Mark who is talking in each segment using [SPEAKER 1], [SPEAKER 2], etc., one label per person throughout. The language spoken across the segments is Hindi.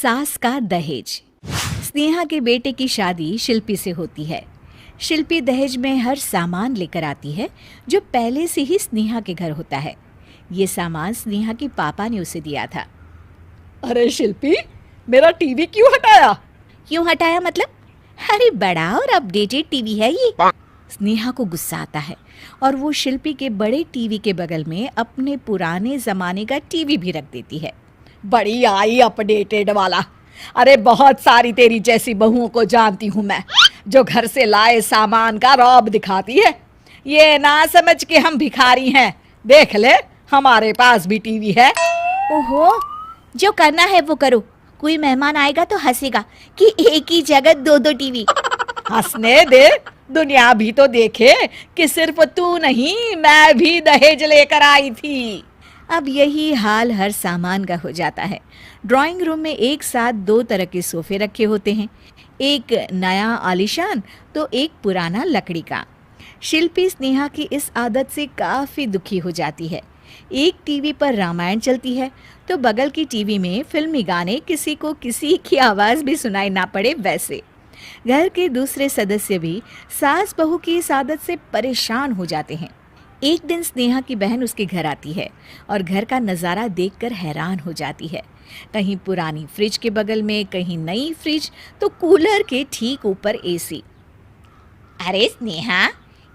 [SPEAKER 1] सास का दहेज। स्नेहा के बेटे की शादी शिल्पी से होती है। शिल्पी दहेज में हर सामान लेकर आती है जो पहले से ही स्नेहा के घर होता है। ये सामान स्नेहा के पापा ने उसे दिया था।
[SPEAKER 2] अरे शिल्पी, मेरा टीवी क्यों हटाया?
[SPEAKER 1] क्यों हटाया मतलब? अरे बड़ा और अपडेटेड टीवी है ये। स्नेहा को गुस्सा आता है और वो शिल्पी के बड़े टीवी के बगल में अपने पुराने जमाने का टीवी भी रख देती है।
[SPEAKER 2] बड़ी आई अपडेटेड वाला। अरे बहुत सारी तेरी जैसी बहुओं को जानती हूँ मैं, जो घर से लाए सामान का रौब दिखाती है। ये ना समझ के हम भिखारी हैं। देख ले, हमारे पास भी टीवी है।
[SPEAKER 1] ओहो, जो करना है वो करो। कोई मेहमान आएगा तो हंसेगा कि एक ही जगह दो दो टीवी।
[SPEAKER 2] हंसने दे, दुनिया भी तो देखे कि सिर्फ तू नहीं, मैं भी दहेज लेकर आई थी।
[SPEAKER 1] अब यही हाल हर सामान का हो जाता है। ड्राइंग रूम में एक साथ दो तरह के सोफे रखे होते हैं, एक नया आलीशान तो एक पुराना लकड़ी का। शिल्पी स्नेहा की इस आदत से काफ़ी दुखी हो जाती है। एक टीवी पर रामायण चलती है तो बगल की टीवी में फिल्मी गाने, किसी को किसी की आवाज़ भी सुनाई ना पड़े वैसे। घर के दूसरे सदस्य भी सास बहू की इस आदत से परेशान हो जाते हैं। एक दिन स्नेहा की बहन उसके घर आती है और घर का नज़ारा देखकर हैरान हो जाती है। कहीं पुरानी फ्रिज के बगल में, कहीं नई फ्रिज तो कूलर के ठीक ऊपर एसी।
[SPEAKER 3] अरे स्नेहा,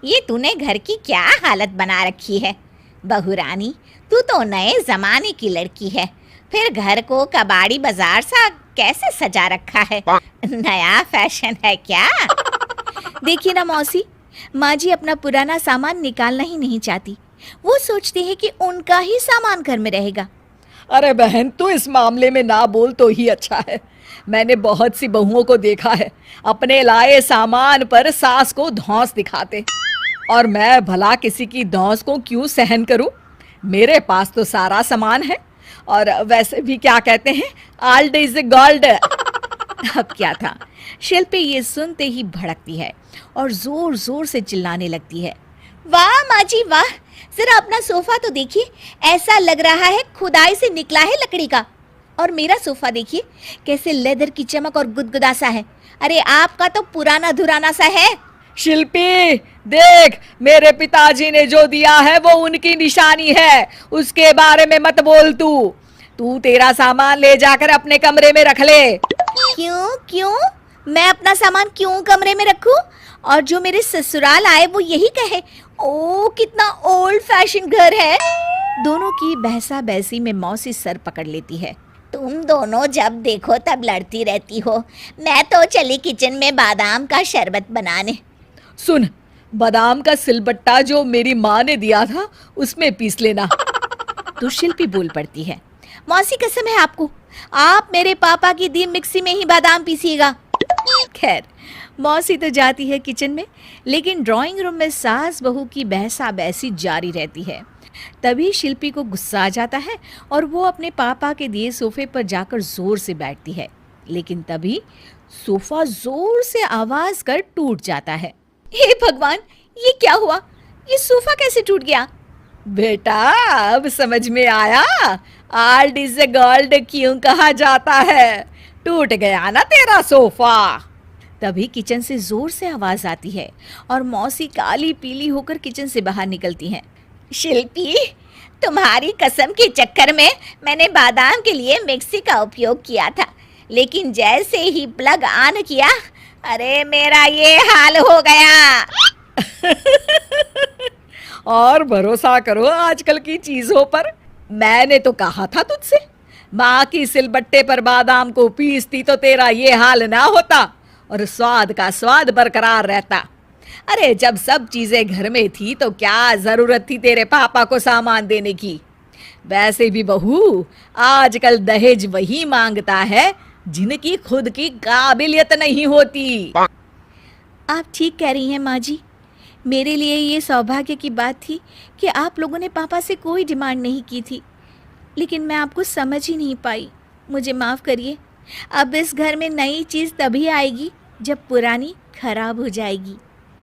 [SPEAKER 3] ये तूने घर की क्या हालत बना रखी है? बहू रानी, तू तो नए जमाने की लड़की है, फिर घर को कबाड़ी बाजार सा कैसे सजा रखा है? नया फैशन है क्या?
[SPEAKER 1] देखिए ना मौसी, माँ जी अपना पुराना सामान निकालना ही नहीं चाहती। वो सोचती है कि उनका ही सामान घर में रहेगा।
[SPEAKER 2] अरे बहन, तू इस मामले में ना बोल तो ही अच्छा है। मैंने बहुत सी बहुओं को देखा है अपने लाए सामान पर सास को धौंस दिखाते, और मैं भला किसी की धौंस को क्यों सहन करूं? मेरे पास तो सारा सामान है, और वैसे भी क्या कहते हैं, ओल्ड इज गोल्ड।
[SPEAKER 1] अब क्या था, शिल्पी ये सुनते ही भड़कती है और जोर जोर से चिल्लाने लगती है।
[SPEAKER 3] वाह माँ जी वाह, जरा अपना सोफा तो देखिए, ऐसा लग रहा है खुदाई से निकला है लकड़ी का। और मेरा सोफा देखिए कैसे लेदर की चमक और गुदगुदा सा है। अरे आपका तो पुराना धुराना सा है।
[SPEAKER 2] शिल्पी देख, मेरे पिताजी ने जो दिया है वो उनकी निशानी है, उसके बारे में मत बोल। तू तेरा सामान ले जाकर अपने कमरे में रख ले।
[SPEAKER 3] क्यों? मैं अपना सामान क्यों कमरे में रखूं? और जो मेरे ससुराल आए वो यही कहे, ओ कितना ओल्ड फैशन घर है।
[SPEAKER 1] दोनों की बहसा बहसी में मौसी सर पकड़ लेती है।
[SPEAKER 3] तुम दोनों जब देखो तब लड़ती रहती हो। मैं तो चली किचन में बादाम का शरबत बनाने।
[SPEAKER 2] सुन, बादाम का सिलबट्टा जो मेरी माँ ने दिया था उसमें पीस लेना।
[SPEAKER 1] तो शिल्पी बोल पड़ती है, मौसी कसम है आपको, आप मेरे पापा की दी मिक्सी में ही बादाम पीसिएगा। खैर, मौसी तो जाती है किचन में, लेकिन ड्राइंग रूम में सास बहू की बहसा बहसी जारी रहती है। तभी शिल्पी को गुस्सा आ जाता है और वो अपने पापा के दिए सोफे पर जाकर जोर से बैठती है, लेकिन तभी सोफा जोर से आवाज कर टूट जाता है। हे भगवान, ये क्या हुआ? ये सोफा कैसे टूट गया?
[SPEAKER 2] बेटा, अब समझ में आया ओल्ड इज गोल्ड क्यों कहा जाता है। टूट गया ना तेरा सोफा।
[SPEAKER 1] तभी किचन से जोर से आवाज आती है और मौसी काली पीली होकर किचन से बाहर निकलती हैं।
[SPEAKER 3] शिल्पी, तुम्हारी कसम के चक्कर में मैंने बादाम के लिए मिक्सी का उपयोग किया था, लेकिन जैसे ही प्लग ऑन किया, अरे मेरा ये हाल हो गया।
[SPEAKER 2] और भरोसा करो आजकल की चीजों पर। मैंने तो कहा था तुझसे, माँ की सिलबट्टे पर बादाम को पीसती तो तेरा ये हाल ना होता और स्वाद का स्वाद बरकरार रहता। अरे जब सब चीजें घर में थी तो क्या जरूरत थी तेरे पापा को सामान देने की? वैसे भी बहू, आजकल दहेज वही मांगता है जिनकी खुद की काबिलियत नहीं होती।
[SPEAKER 1] आप ठीक कह रही हैं माँ जी। मेरे लिए ये सौभाग्य की बात थी कि आप लोगों ने पापा से कोई डिमांड नहीं की थी, लेकिन मैं आपको समझ ही नहीं पाई। मुझे माफ़ करिए। अब इस घर में नई चीज़ तभी आएगी जब पुरानी खराब हो जाएगी।